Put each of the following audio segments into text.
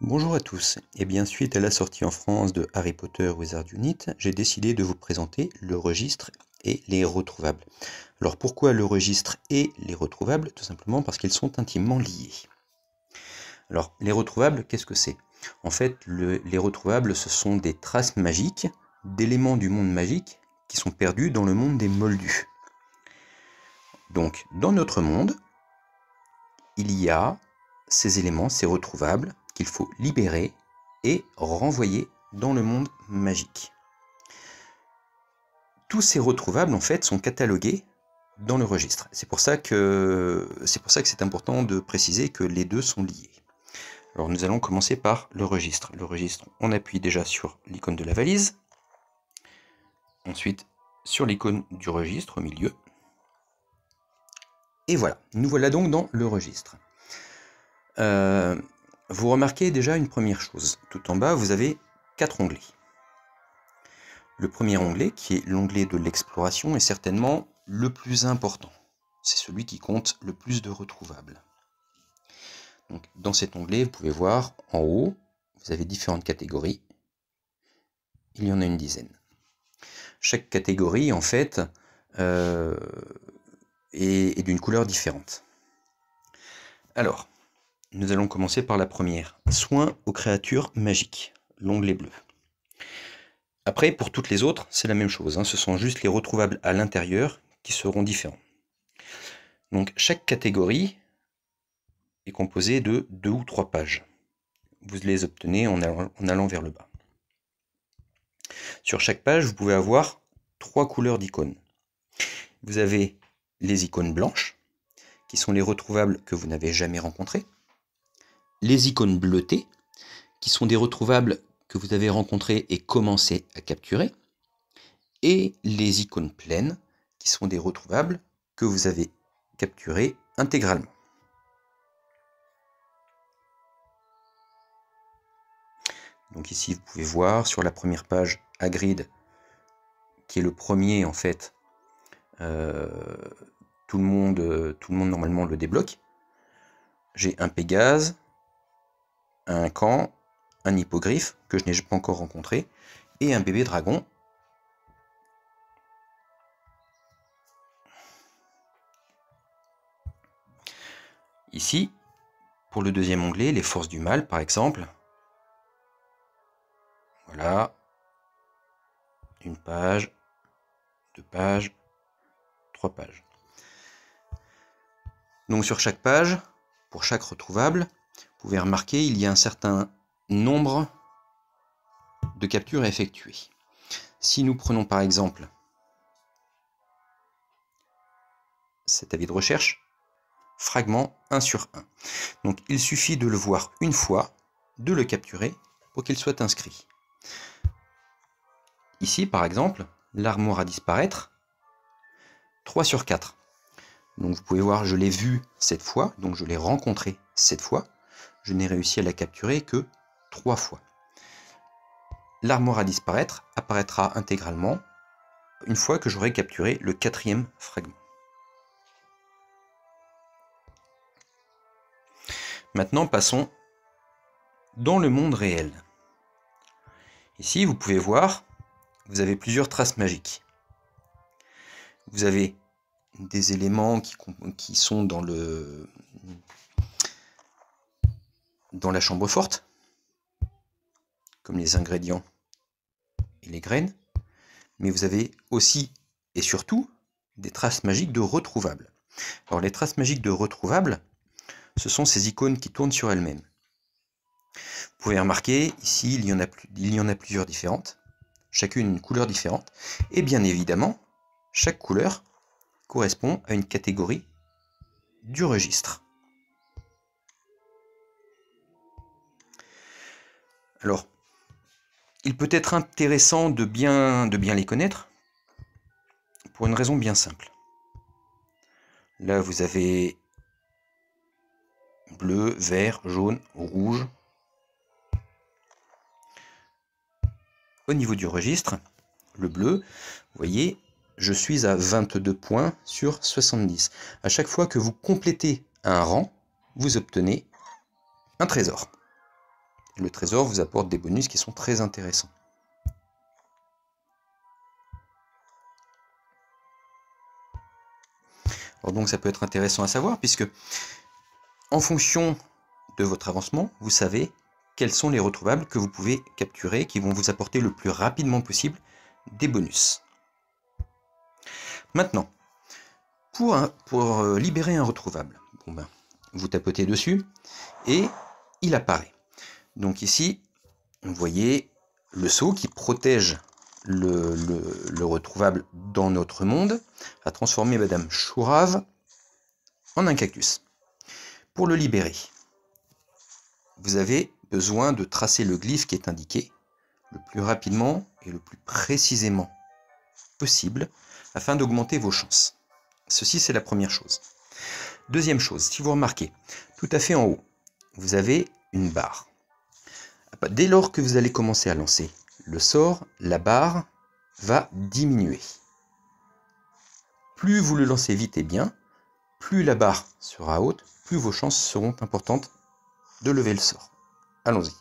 Bonjour à tous, et bien suite à la sortie en France de Harry Potter Wizard Unit, j'ai décidé de vous présenter le registre et les retrouvables. Alors pourquoi le registre et les retrouvables? Tout simplement parce qu'ils sont intimement liés. Alors les retrouvables, qu'est-ce que c'est? En fait, les retrouvables, ce sont des traces magiques d'éléments du monde magique qui sont perdus dans le monde des moldus. Donc dans notre monde, il y a ces éléments, ces retrouvables, qu'il faut libérer et renvoyer dans le monde magique. Tous ces retrouvables, en fait, sont catalogués dans le registre. C'est pour ça que c'est important de préciser que les deux sont liés. Alors nous allons commencer par le registre. Le registre, on appuie déjà sur l'icône de la valise. Ensuite, sur l'icône du registre au milieu. Et voilà, nous voilà donc dans le registre. Vous remarquez déjà une première chose. Tout en bas, vous avez 4 onglets. Le premier onglet, qui est l'onglet de l'exploration, est certainement le plus important. C'est celui qui compte le plus de retrouvables. Donc, dans cet onglet, vous pouvez voir en haut, vous avez différentes catégories. Il y en a une dizaine. Chaque catégorie, en fait, est d'une couleur différente. Alors, nous allons commencer par la première. Soins aux créatures magiques, l'onglet bleu. Après, pour toutes les autres, c'est la même chose. Ce sont juste les retrouvables à l'intérieur qui seront différents. Donc, chaque catégorie est composée de 2 ou 3 pages. Vous les obtenez en allant vers le bas. Sur chaque page, vous pouvez avoir 3 couleurs d'icônes. Vous avez les icônes blanches, qui sont les retrouvables que vous n'avez jamais rencontrés. Les icônes bleutées, qui sont des retrouvables que vous avez rencontrés et commencé à capturer. Et les icônes pleines, qui sont des retrouvables que vous avez capturés intégralement. Donc ici, vous pouvez voir sur la première page Hagrid, qui est le premier en fait. Tout le monde normalement le débloque. J'ai un Pégase, un Caen, un Hippogriffe que je n'ai pas encore rencontré, et un bébé dragon. Ici, pour le deuxième onglet, les forces du mal par exemple. Voilà. Une page, 2 pages, 3 pages. Donc sur chaque page, pour chaque retrouvable, vous pouvez remarquer il y a un certain nombre de captures à effectuer. Si nous prenons par exemple cet avis de recherche, fragment 1 sur 1. Donc il suffit de le voir une fois, de le capturer pour qu'il soit inscrit. Ici par exemple, l'armoire à disparaître, 3 sur 4. Donc vous pouvez voir, je l'ai vu cette fois, donc je l'ai rencontré cette fois. Je n'ai réussi à la capturer que 3 fois. L'armoire à disparaître apparaîtra intégralement une fois que j'aurai capturé le 4e fragment. Maintenant, passons dans le monde réel. Ici, vous pouvez voir, vous avez plusieurs traces magiques. Vous avez des éléments qui sont dans la chambre forte, comme les ingrédients et les graines, mais vous avez aussi et surtout des traces magiques de retrouvables. Alors les traces magiques de retrouvables, ce sont ces icônes qui tournent sur elles-mêmes. Vous pouvez remarquer, ici, il y en a plusieurs différentes, chacune une couleur différente, et bien évidemment, chaque couleur correspond à une catégorie du registre. Alors, il peut être intéressant de bien les connaître, pour une raison bien simple. Là, vous avez bleu, vert, jaune, rouge. Au niveau du registre, le bleu, vous voyez, je suis à 22 points sur 70. À chaque fois que vous complétez un rang, vous obtenez un trésor. le trésor vous apporte des bonus qui sont très intéressants. Alors donc ça peut être intéressant à savoir, puisque en fonction de votre avancement, vous savez quels sont les retrouvables que vous pouvez capturer, qui vont vous apporter le plus rapidement possible des bonus. Maintenant, pour libérer un retrouvable, bon ben, vous tapotez dessus et il apparaît. Donc ici, vous voyez le sceau qui protège le retrouvable dans notre monde, a transformé Madame Chourave en un cactus. Pour le libérer, vous avez besoin de tracer le glyphe qui est indiqué le plus rapidement et le plus précisément possible afin d'augmenter vos chances. Ceci, c'est la première chose. Deuxième chose, si vous remarquez, tout à fait en haut, vous avez une barre. Dès lors que vous allez commencer à lancer le sort, la barre va diminuer. Plus vous le lancez vite et bien, plus la barre sera haute, plus vos chances seront importantes de lever le sort. Allons-y.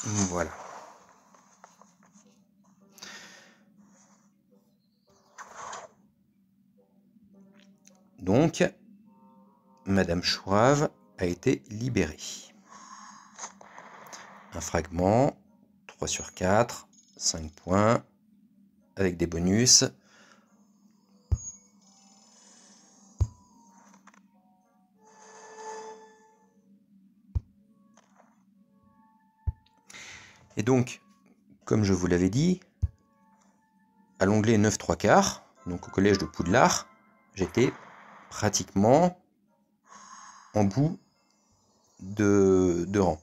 Voilà. Donc, Madame Chourave a été libérée. Un fragment, 3 sur 4, 5 points, avec des bonus. Et donc, comme je vous l'avais dit, à l'onglet 9 3/4, donc au collège de Poudlard, j'étais pratiquement en bout de rang.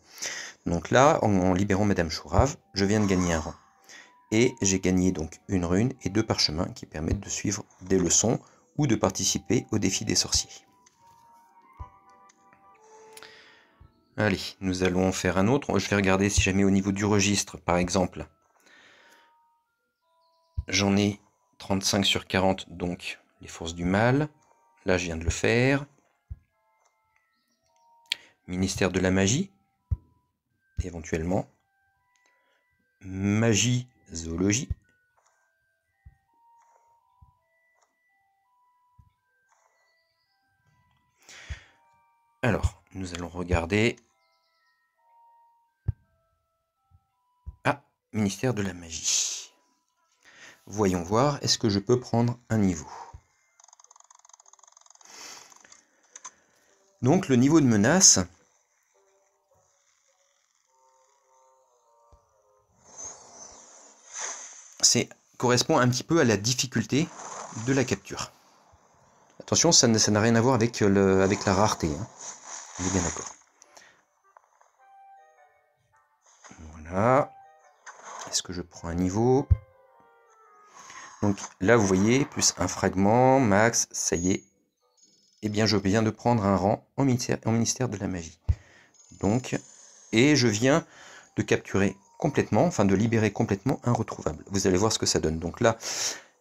Donc là, en libérant Madame Chourave, je viens de gagner un rang. Et j'ai gagné donc une rune et 2 parchemins qui permettent de suivre des leçons ou de participer au défi des sorciers. Allez, nous allons faire un autre. Je vais regarder si jamais au niveau du registre, par exemple, j'en ai 35 sur 40, donc les forces du mal. Là, je viens de le faire. Ministère de la magie, éventuellement. Magie, zoologie. Alors, nous allons regarder. Ah, ministère de la magie. Voyons voir, est-ce que je peux prendre un niveau? Donc, le niveau de menace, correspond un petit peu à la difficulté de la capture. Attention, ça n'a rien à voir avec la rareté. Hein. On est bien d'accord. Voilà. Est-ce que je prends un niveau? Donc là, vous voyez, plus un fragment, max, ça y est. Eh bien, je viens de prendre un rang en ministère de la magie. Donc, et je viens de capturer complètement, enfin de libérer complètement un retrouvable. Vous allez voir ce que ça donne. Donc là,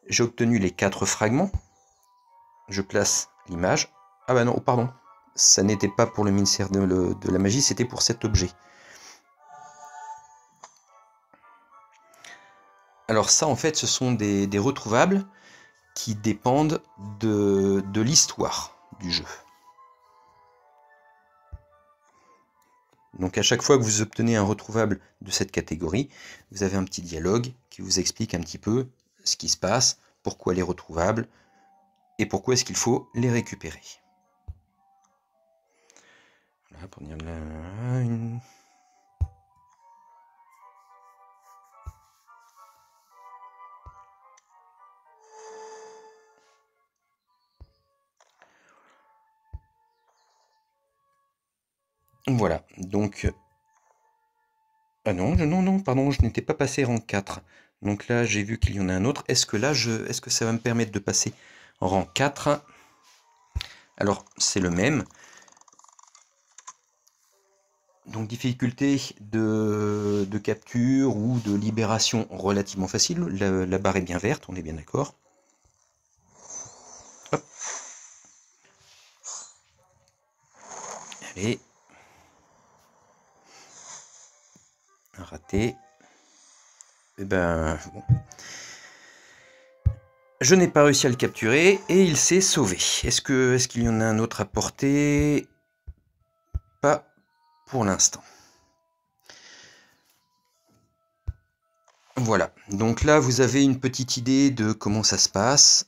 j'ai obtenu les 4 fragments. Je place l'image. Ah bah non, oh pardon. Ça n'était pas pour le ministère de la magie, c'était pour cet objet. Alors ça, en fait, ce sont des retrouvables qui dépendent de l'histoire du jeu. Donc à chaque fois que vous obtenez un retrouvable de cette catégorie, vous avez un petit dialogue qui vous explique un petit peu ce qui se passe, pourquoi les retrouvables, et pourquoi est-ce qu'il faut les récupérer. Voilà, pour dire là, une... Voilà, donc... Ah non, non, pardon, je n'étais pas passé rang 4. Donc là, j'ai vu qu'il y en a un autre. Est-ce que ça va me permettre de passer en rang 4? Alors, c'est le même. Donc, difficulté de capture ou de libération relativement facile. La barre est bien verte, on est bien d'accord. Et un raté. Et ben bon. Je n'ai pas réussi à le capturer et il s'est sauvé. Est-ce qu'il y en a un autre à porter? Pas pour l'instant. Voilà, donc là vous avez une petite idée de comment ça se passe.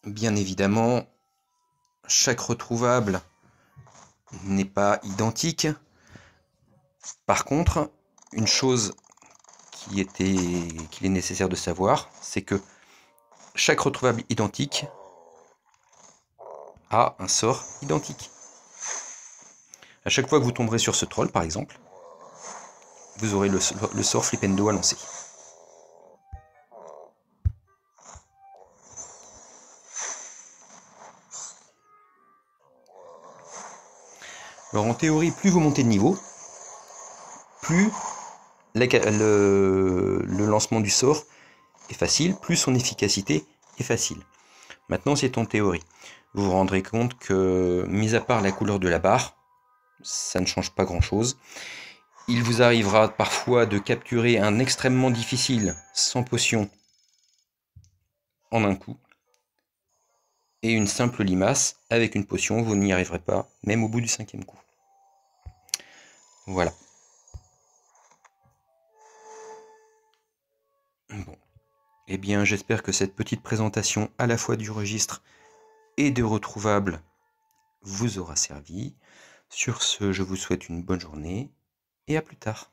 Bien évidemment, chaque retrouvable n'est pas identique. Par contre, une chose qu'il est nécessaire de savoir, c'est que chaque retrouvable identique a un sort identique. À chaque fois que vous tomberez sur ce troll, par exemple, vous aurez le sort Flipendo à lancer. Alors en théorie, plus vous montez de niveau, plus le lancement du sort est facile, plus son efficacité est facile. Maintenant, c'est en théorie. Vous vous rendrez compte que, mis à part la couleur de la barre, ça ne change pas grand-chose. Il vous arrivera parfois de capturer un extrêmement difficile sans potion en un coup. Et une simple limace avec une potion, vous n'y arriverez pas, même au bout du 5e coup. Voilà. Bon. Eh bien, j'espère que cette petite présentation à la fois du registre et des retrouvables vous aura servi. Sur ce, je vous souhaite une bonne journée et à plus tard.